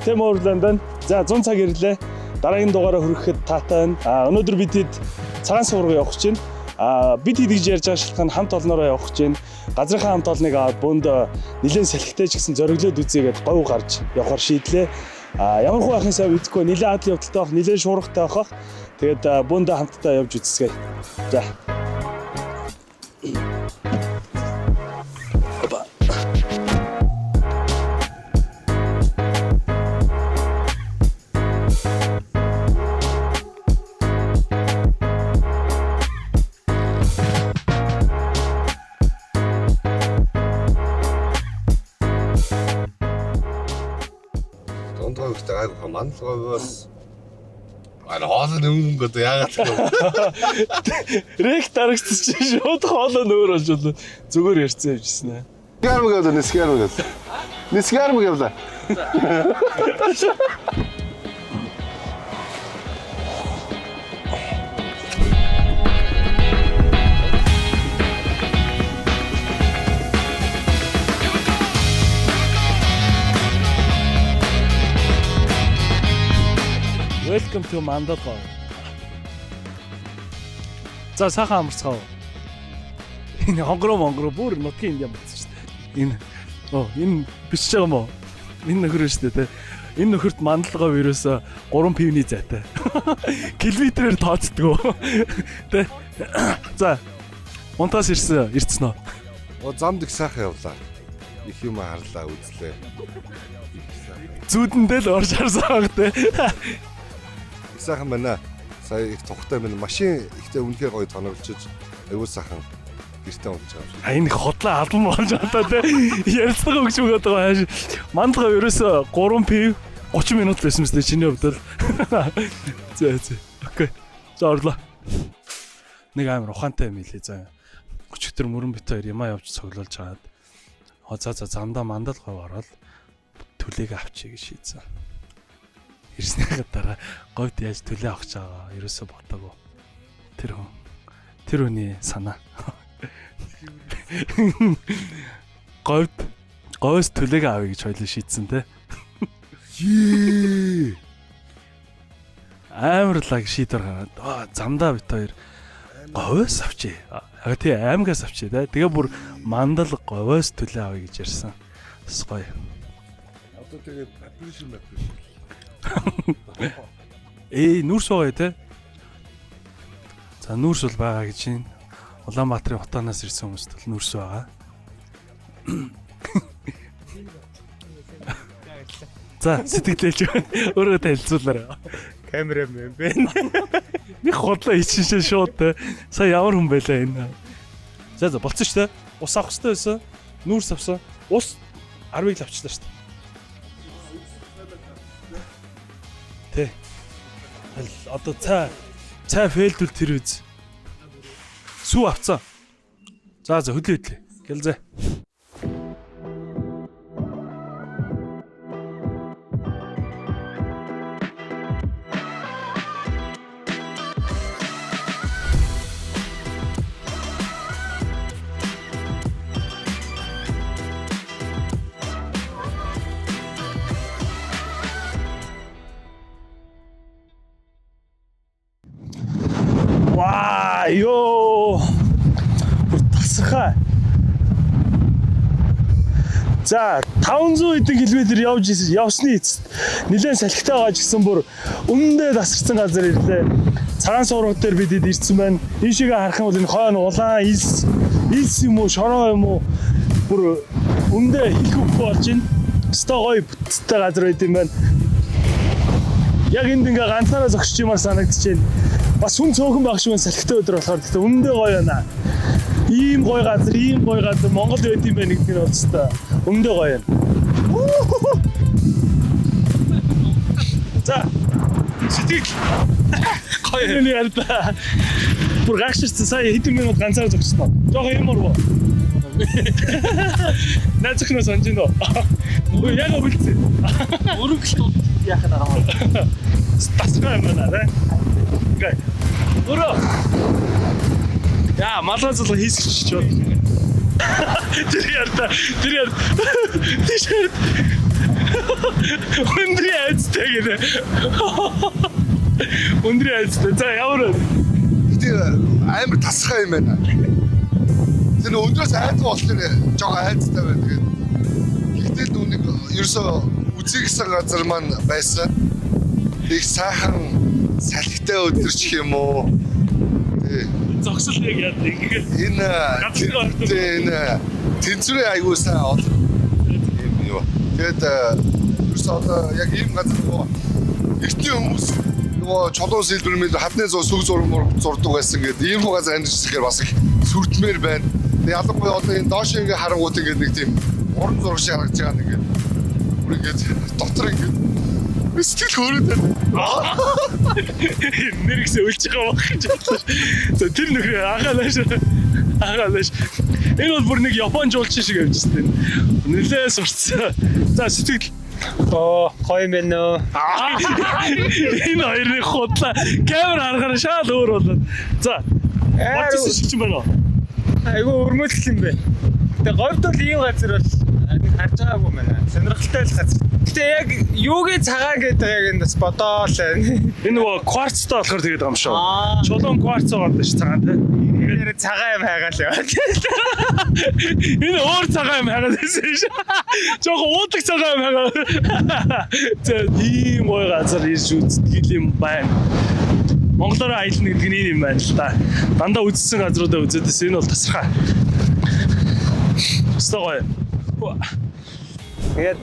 Тэмүр Лондон. За 100 цаг ирлээ. Дараагийн дугаараа хүрэхэд таатай байна. Өнөөдөр бид хэд цагаан сургуу явах гэж байна. Бид хэд гэж ярьж байгаа шалтгаан хамт олноороо явах гэж байна. Газрынхаа хамт олныг аваад бөөнд нэлээд салхитай ч гэсэн зориглоод үзьегээд говь гарч явахар шийдлээ. Ямар хуу ахын сав үзэхгүй нэлээд адал явдалтай байх, нэлээд шуургатай байх. Тэгээд бөөнд хамтдаа явж үзцгээе. За. Манлгоос хоолой нөөнгөд яагаад Рек дарагч чинь шууд хоолой нөөр болж байна. Зүгээр ярьцсан явжсэн ээ. Нисгар мэг явла. Welcome to Mandalay. За сайхан амарцгаа. Энэ хонгороо бүр нутгийн юм болсон шүү дээ. Энэ бичиж байгаа юм уу? Энэ нөхөр шүү дээ. Энэ нөхөрт Mandalay вирусоо 3 пивний зайтай. Километрээр тооцдог. Тэ. За. Унтаас ирцэн үү? Замд их сайхан явлаа. Их юм харлаа үзлээ. Зүудэндээ л орж харсан баг тэ. Сайхан байна. Сая их тухтай байна. Машин ихтэй үнэхээр гоё тоноглож аюул сайхан гэртээ унж байгаа юм шиг. Энэ хотлоо албан болж байгаа тэ. Ярилцлага өгч өгöd байгаа. Mandalay ерөөсө 3 пив 30 минут байсан мэт чиний хувьд л. За. Окей. За орлоо. Нэг амар ухаантай юм хэлээ за. Өчигдөр мөрөн бит хоёр ямаа явж цоглуулж хаад. За замдаа Mandalay ороод төлөг авчиг шийдсэн. Ирснийхээ дараа говьд яаж төлөө авах гэж байгаа ерөөсө бодоагүй. Тэр хүний санаа. Говьс төлөөг авъя гэж хоёул шийдсэн те. Амар лаг шийдвэр гаргаад замдаа бит хоёр говьс авчи. Тий аймагаас авчи те. Тэгээ бүр Mandalay говьс төлөө авъя гэж ярьсан. Бас гоё. Одоо тэгээд аппликейшн нүүрс байгаа те. За нүүрс бол байгаа гэж байна. Улаанбаатарын хотоноос ирсэн хүмүүст бол нүүрс байгаа. За сэтгэлээч өөрөө танилцуулаарай. Камерамен байна. Нэг хотлоо ичсэн шууд те. Сая ямар хүн байлаа энэ. За болцсон шүү дээ. Ус авах хэрэгтэй байсан. Нүүрс авсан. Ус 10-ыг л авчлаа шүү дээ. Тэ. Одоо цай фейлдүүл тэр үз. Сүү авцсан. За хөдлөө. Гэлзээ. Ёо. Тасархаа. За 500 хэдэн километр явсны эцэст нэлээд салхитай байгаа ч гэсэн бүр өмнөдөө тасарсан газар ирлээ. Цагаан сургууль дээр бид ирсэн байна. Ийшээгээ харах юм бол энэ хойно улаан илс юм уу, шороо юм уу бүр өмнөдөө хэлхүүх болж байна. Өстой гоё бүтцтэй газар байт юм байна. Яг энд ингээ ганцаараа зогсож юмар санагдчихээн. Бас хүн цөөхөн байх шиг салхитай өдөр болохоор гэхдээ өмнөдөө гоё байна. Ийм гоё газар Монгол байт юм байна гэдэг нь болцтой. Өмнөдөө гоё байна. За. Сэтгэл. Гоё юм ярьда. Бүр гаширсан сая хэдэн минут ганцаараа зогссон. Жохоо юм уу? Наацхнаа санаж нөө. Өө яг өвлцээ. Өргөлт яах нь арга. Тасгаа юм байна да. Окей. Өрөө. Яа, малгазлаа хийсгэж чод. Тэр ярда. Өндрийн айцтай гэдэг. Өндрийн айцтай. За ямар вэ? Гэтэ амар тасхай юм байна. Тэр өдрөөс айдгаа болохоор жоо айцтай байна. Тэгээд гэхдээ нүг ерөөсөө үзье гэсэн газар маань байсан. Их сайхан салхитай өдөр ч юм уу. Зогсол яг яа ингээд энэ тэнцвэрээ аягүй сайн ол. Ийм юу. Тэгээд ерөөсөө одоо яг ийм газар нөгөө эртний хүмүүс нөгөө чулуун сэлбэрмэл хадны зүг зурдаг байсан гэдэг ийм газар амьдчихсээр бас их сүрдмээр байна. Тэгээд ялангуяа одоо энэ доош ингээ харангуут ингээ нэг тийм уран зураг шиг харагдаж байгаа нэг ингээд дотор ингээд сэтгэл хөөрөд байна. нэргсээ үлж байгаа байх гэж бодлоо. За тэр нөхрөө агаалааш. Энэ бол бүр нэг Япон жуулчин шиг явжсэн. Нэлээ сурцсан. За сэтгэл Гоё юм байна уу? энэ хоёрын худлаа камер харахаар шал өөр болоод. За батсан шиг юм байна уу? Айгу өрмөлт юм бэ. Тэгээ говьд бол ийм газар бол харж байгаагүй байна. Сонирхолтой л газар. Гэтэ яг юугийн цагаан гэдэг яг энэ бас бодоол байна. Энэ нөгөө кварцтай болохоор тэгээд байгаа юм шүү. Чулуун кварц байгаа ш цагаан тий. Тэгээд цагаан юм хайгаал яваа. Энэ өөр цагаан юм хайгаад байсан ш. Жохо уудаг цагаан юм хайгаад. За ийм гоё газар ирж үзтгэл юм байна. Монголоор аялна гэдэг нь юм байна л да. Дандаа үзсэн газруудаа үзээдээс энэ бол тасархай. Стогой. Яд.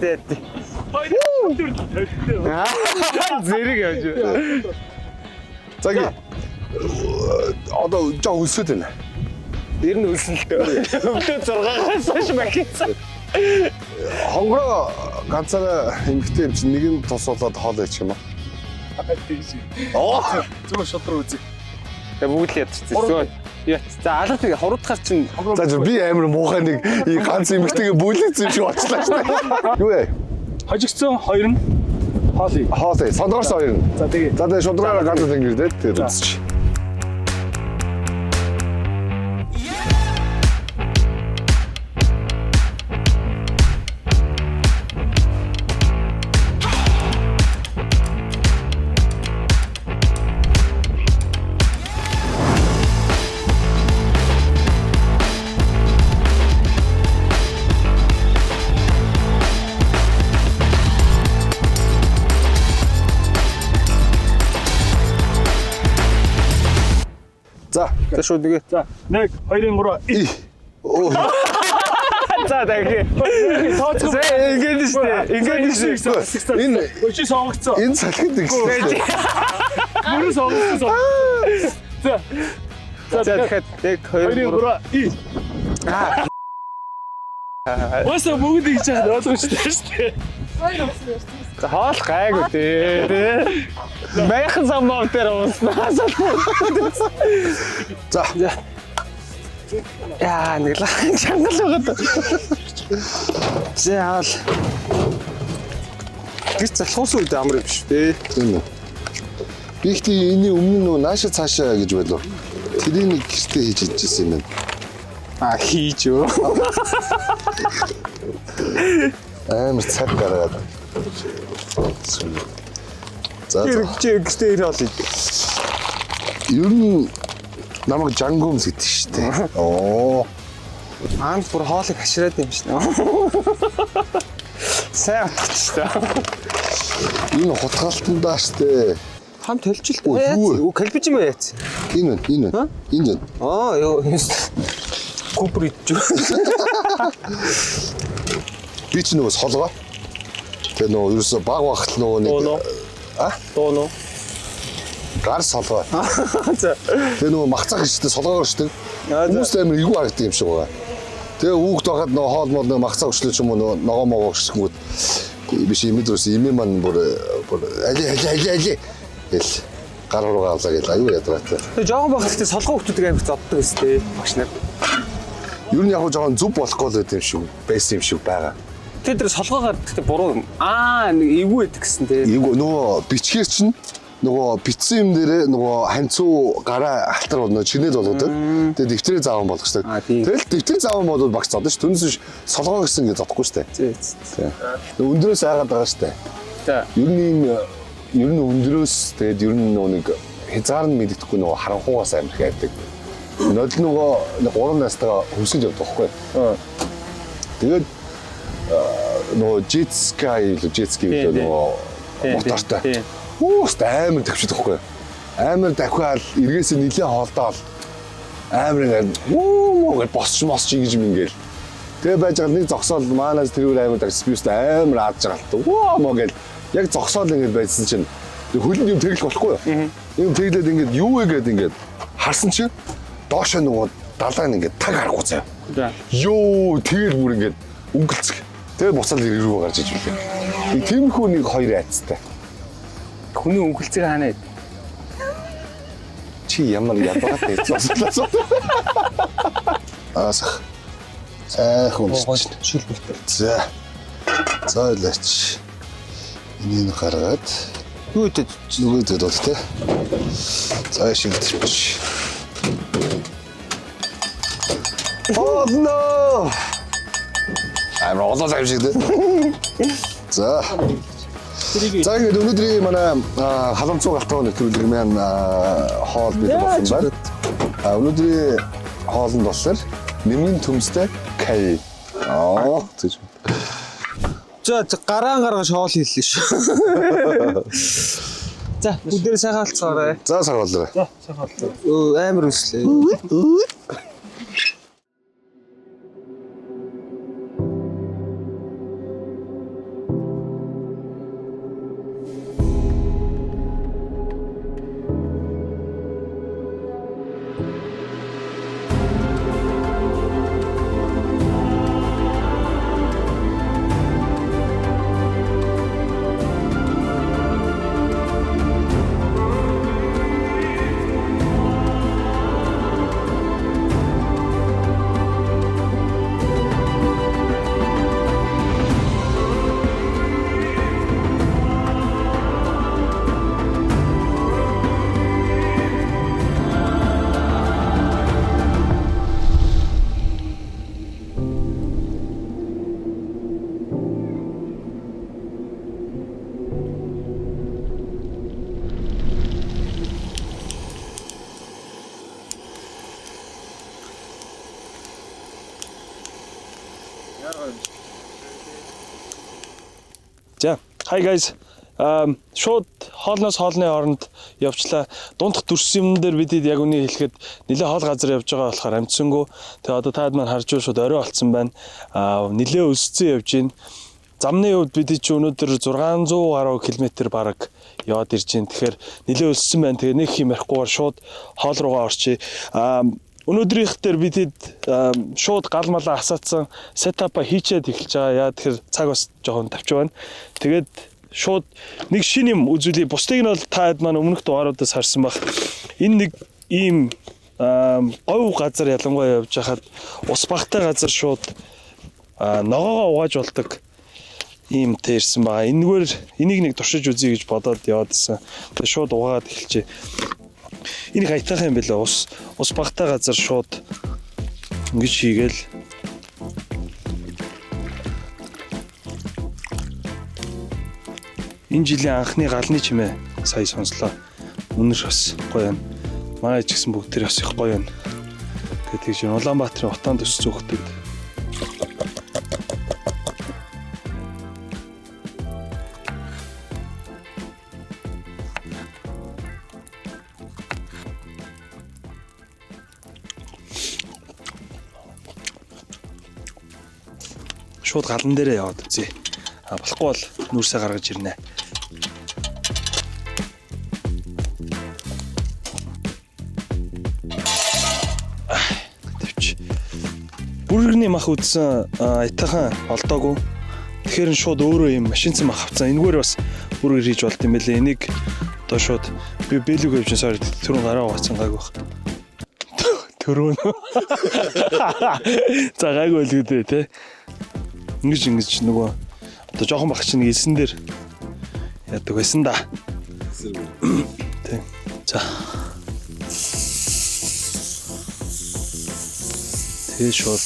Зэрэг явж байна. Заги одоо жоо үлсэт байна. Ер нь үлсэн л дээ. Өвдөө 6-аас хойш макинсан. Хонгороо ганцаараа эмгтэй юм чинь нэг нь тусуулаад хоол ич юм аа. Оо Зүгээр шодроо үзье. Тэгээ бүгд л ядчихсан. За алгатыг хуруудахаар чинь за би амар муухай нэг ганц эмгтэйгээ бүлээц юм шиг очлаа шүү дээ. Юу вэ? Хожигдсон хоёр нь хоолыг. Хоолой сондроос хоёр нь. За тэгээ. За тэгээ шудраараа ганц ингэрдээ тэгээд үзчих. за шууд нэгэ. За 1 2 3 Оо За дахи. тооцоо. Ингээд нь штэ. энэ Өчиг сонгогдсон. энэ салхинд гэсэн. Мөрөс сонгогдсон. За. За дахиад 1 2 3 Оса бүгд ингэж яхад ойлгомжтой шүү дээ. За хоол гайгүй дээ. Майхан самбав дээр ууснаа. За Яа нэг л чангал байгаа. Заавал гис залхуус үед амар юм биш дээ. тийм үү. Би ихтэй энэ өмнө нөө нааша цаашаа гэж байлоо. Тэрийг нэг гэртээ хийж идчихсэн юм байна. А хийж юу? Амар цаг гараад. За Чи гэртээ ирээ олъё. ер нь намайг жангумс гэдэг шүү дээ. Оо. Аанд бүр хоолыг хашираад юм шнэ. Сайн утгач та. Энэ хутгаалтандаа штэ. Хамт хэлжил Өө, юу вэ? калбиж юм яац. Энэ. Энэ. Аа ёо. Куприч. Би ч нөгөө солгоо. Тэгээ нөгөө ерөөсө баг багт нөгөө нэг Дооно. гар солгоо. За. Тэгээ нөгөө махцах штэ солгоогоор штэ. Хүмүүс амар игүү харагддаг юм шиг байгаа. Тэгээ хүүхд байхад нөгөө хоол мод нөгөө махцаа өчлөж юм уу нөгөө ногоо могоо гисгүүд биш юм дөрөс имээ маань бүр али гэл гар руугаа авлаа гэл аюу ядраатай. Тэгээ жоохон багт ихтэй солгоо хүмүүсийг амар зоддог байсан дээ. Багш нар. Ер нь яг жоохон зүв болохгүй л байт юм шиг байсан юм шиг байгаа. Тэр дээр солгоогоор ихтэй буруу юм. Нэг эвгүй байдаг гэсэн дээ. Эйгүү нөгөө бичгээр чинь нөгөө битсэн юм дээрээ нөгөө ханцуу гараа алтар болно чинээд болгодог. Тэгээ дэвтрээ зааван болгочтой. Тэгэл дэвтрээ зааван бодвол багц зодно ш. Түнэс солгоо гэсэн ингэ зодохгүй штэ. Зээ. Өндрөөс айгаад байгаа штэ. За. Ер нь өндрөөс тэгээд ер нь нэг хязгаар нь мэддэхгүй нөгөө харанхуугаас амирх байдаг. Нодлон нөгөө 3 настайгаа хөвсөж явдаг байхгүй. Тэгээд нөгөө jetski гэдэг нөгөө мотортой. Хүүст амар тавьчихдаг байхгүй. Амар дахиад эргээсээ нилээ хоолдоол амар ингээд гэж босч ингэж юм ингээл. Тэгээ байж байгаа нэг зогсоол маанаас тэрүүр амар дагспиуст амар аадж байгаа л тоо гэл яг зогсоол ингэж байсан чинь хөлөнд юм тэглэх болохгүй юу? Юм тэглээд ингээд юу вэ гэд ингээд харсан чинь доошоо нөгөө далайн ингээд таг харахгүй заяа. За. Йоо тэгэл бүр ингээд өнгөлцөх. Тэгээ буцаад рүү гарч иж үлээ. Тиймэрхүү нэг хоёр айцтай. Хүний өнгөлцгийг хаана ид? Чи ямар ядаатай хэвчээ. Асах. Сайхан уншиж шилбэгтэй. За. За лээч. Энийг гаргаад нөгөөдөд бол тэ. За шилдэж биш. Oh no. I'm all the шиг дээ. За. За ингээд өнөөдрийн манай халамцуу галтгоо нэвтрүүлэг маань хоол бид болсон байна. Өнөөдрийн хоолнд болохоор нэмийн төмстэй кай. Тэгж. За гараан гаргаж хоол хийлээ шүү. За бүгдээ сайхан алцгаарай. За саргалаа. За сайхан. Амар өслөө. За, hi guys. Шууд хоолноос хоолны хооронд явчлаа. Дундх дүрс юм дээр бидэд яг үнийг хэлэхэд нэлээ хоол газар явж байгаа болохоор амжсангүй. Тэгээ одоо таад маань харж байгаа шууд орой болцсон байна. Нэлээ өсцөн явж байна. Замны хувьд бид чи өнөөдөр 600 гаруй км бараг яваад ирж байна. Тэгэхээр нэлээ өссөн байна. Тэгээ нэг юм ярихгүйгээр шууд хоол руугаа орчие. Өнөөдрийнх дээр бидэд шууд гал малаа асаацсан сетапа хийчээд эхэлж байгаа. Яа тэгэхээр цаг бас жоохон тавьж байна. Тэгээд шууд нэг шин юм үзүүлээ. Бусдыг нь бол таад маань өмнөх дугааруудаас харсан баг. Энэ нэг ийм говь газар ялангуяа явж хахад ус багтай газар шууд ногоогоо угааж болдог ийм тэрсэн байгаа. Энийг нэг туршиж үзье гэж бодоод яваад исэн. Тэгээд шууд угаагаад эхэлжээ. Энийг хайтах юм бэлээ. Ус багтай газар шууд ингэж хийгээл. Энэ жилийн анхны галны чимээ сая сонслоо. Үнэр бас гоё юм. Манай ч гэсэн бүгд тэр бас их гоё юм. Тэгээд тийш Улаанбаатарын утаанд өссөн хөлтөд. Шууд галан дээрээ яваад үзье. Болохгүй бол нүүрсээ гаргаж ирнэ. Бүргэрний мах үзсэн айтайхан олдоогүй. Тэгэхээр шууд өөрөө юм машинцэн мах авцсан. Энэгээр бас бүргэр хийж болд юм байлээ. Энийг одоо шууд би бэлүүг авч сар түрүүн гараа угаацсан гайг баг. Түрүүн. За гайг үлгүүдээ те. Ингэж нөгөө одоо жоохон бах чинь элсэн дээр яадаг байсан да. Тэг. За. Тэгээ шууд.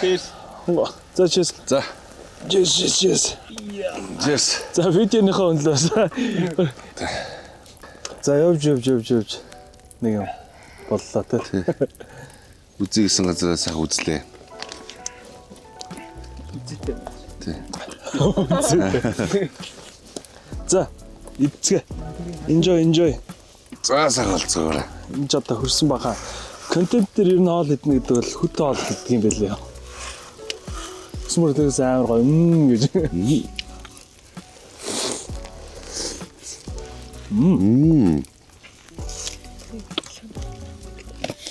Cheers. За cheers. За. Cheers. Cheers. За видеоныхоо өнлөөс. За явж. Нэг юм боллоо тий. Үзье гэсэн газараа сайхан үзлээ. Тий. За идцгээ. Enjoy. За сайхан болцгоорой. Энд ч одоо хөрсөн баха. Контент дээр ер нь хоол идэх гэдэг бол хөтөө хоол гэдэг юм байлээ. Сүмөр дээрээс амар гоё гэж.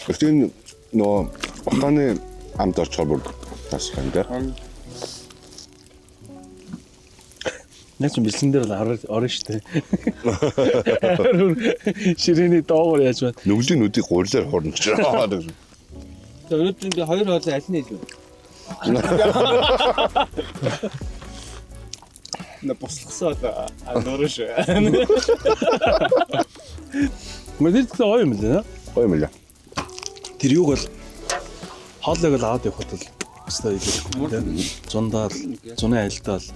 Гэтэ нөө ухааны амд орчоор бүр тас хандаа. Нэг ч бэлсэн дээр л орно штэ. Ширээний доогоор яаж байна? Нүглийн нүдийг гурилаар хорно гэж байна. За өнөөдөр би хоёр хоол аль нь илүү? На бослогсоо анорш. Мэдээд гоё юм лээ. Гоё юм лээ. Тэр юуг бол хоолойг л аваад явахад бол өстой илүү. Зундаал, зуны аялдаал.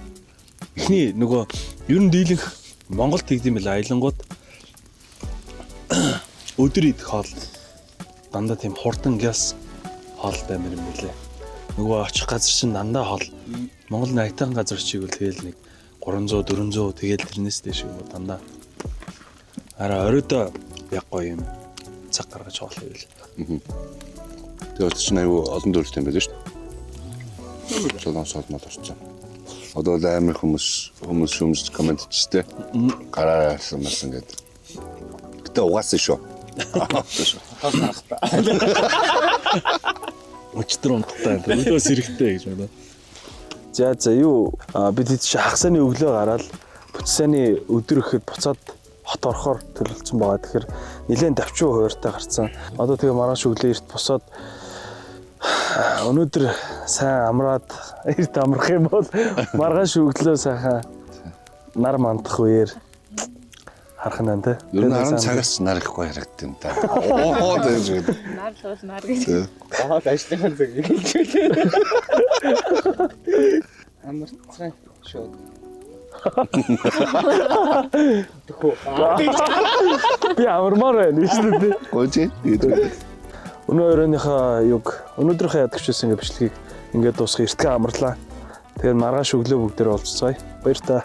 Эхний нөгөө ер нь дийлэнх Монголд тэгдэм байл аялангууд өдөр идэх хоол дандаа тийм хурдан гяс хоолтой юм билээ. Нөгөө очих газар чинь дандаа хоол. Монгол найтан газар чиг үл тэгэл нэг 300 400 тэгэл тэрнээс дэш юм дандаа. Араа оройдоо яг гоё юм цаг гаргаж хоол ивэл. Тэгээд чинь аюу олон төрөлтэй юм байна шүү дээ. Солонгосод мод орсон. Одоо л амар хүмүүс комент хийжтэй. Гараа юмсан гэдэг. Гэтэ угаасан шүү. Өчтөр унттай өдөөс эрэхтэй гэж байна. За юу бид чи хагасны өглөө гараад буцсаны өдөр ихэд буцаад хот орохоор төлөвлөсөн байгаа. Тэгэхээр нэлээд давчуу хууртай гарцсан. Одоо тэгээ маргааш өглөө эрт босоод өнөөдөр сайн амраад эрт амрах юм бол маргааш өглөө сайхан нар мандах үеэр харах нь тэ. Ер нь 10 цагаас нар ихгүй харагдсан та. Оо гэж. Нар л бол нар гэж. Аа ажлынхан цаг хэлжүүлээ. Амарцгай шууд. Би амармаар байна шүү дээ. Гойж гэдэг. Өнөө өрөөныхөө юг өнөөдрийнхөө ядагч байсан ингээ бичлэгийг ингээд дуусгах эртгээ амарлаа. Тэгээд маргааш өглөө бүгдээр олцгоё. Баяр та.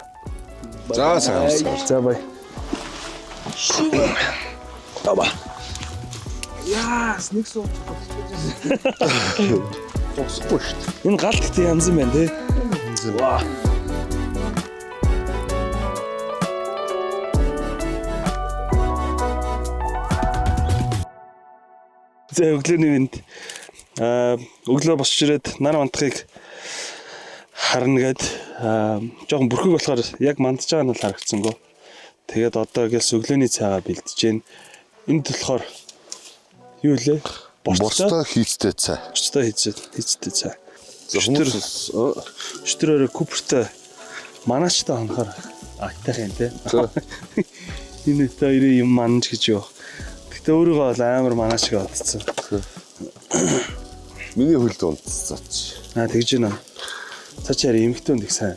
За сайхан. За бай. Таба. Яас нэг сууч. Тосхгүй шүү дээ. Энэ галт гэдэг янз юм байна те. Ваа. За өглөөний мэнд өглөө босч ирээд нар мандахыг харна гээд жоохон бүрхэг болохоор яг мандж байгаа нь бол харагдсангүй. Тэгээд одоо гэлс өглөөний цайгаа бэлдэж гэн. Энд болохоор юу лээ? Борцтой хийцтэй цай. Борцтой хийцтэй цай. Хүмүүс Өчтөрөөр Купертэй манаачтай хонохоор айтайх юм те. Энэ хоёрын юм манж гэж юу. Гэтэ өөрийгөө бол амар манаач гэж бодсон. миний хөлд унтцаач. Тэгж байна. Цаачаар эмхтэн их сайн.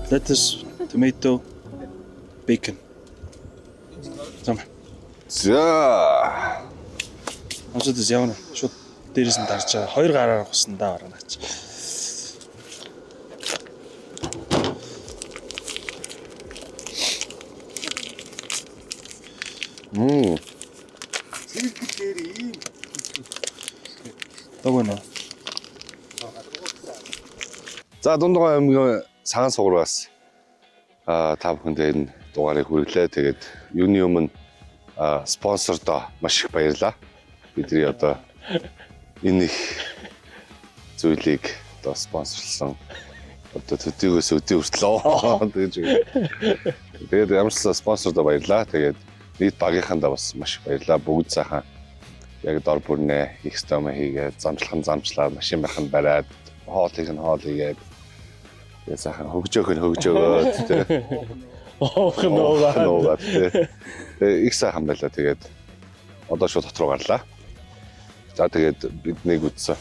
Lettuce, tomato, bacon. Зам. За. Амсуудаас явна. Шууд дээрээс нь дарж байгаа. Хоёр гараар хуснаа гарна ач. Зэрэгдэлээр ийм. Догоно. За Дундгой аймгийн цагаан сугуураас та бүхэндээ энэ дугаарыг хүргэлээ. Тэгээд юуны өмнө спонсордоо маш их баярлалаа. Бидний одоо энэ их зүйлийг одоо спонсорлсон одоо төдийгөөс өдөө хүртлөө гэж. Тэгээд ямар ч спонсордоо баярлалаа. Тэгээд нийт багийнхандаа бас маш их баярлалаа. Бүгд сайхан Яг дор бүрнээ их стэм хийгээд замчлаад машин бариханд бариад хоол хийгээд тэгээ сайхан хөгжөөгөөд тэгээ нуугаад их сайхан байлаа. Тэгээд одоо шууд хот руу гарлаа. За тэгээд биднийг үзсэн.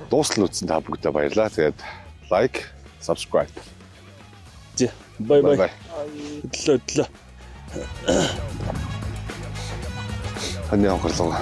Дуустал үзсэн та бүгдээ баярлалаа. Тэгээд лайк, subscribe. Бай. Өдлөө. Хань анхарлаа.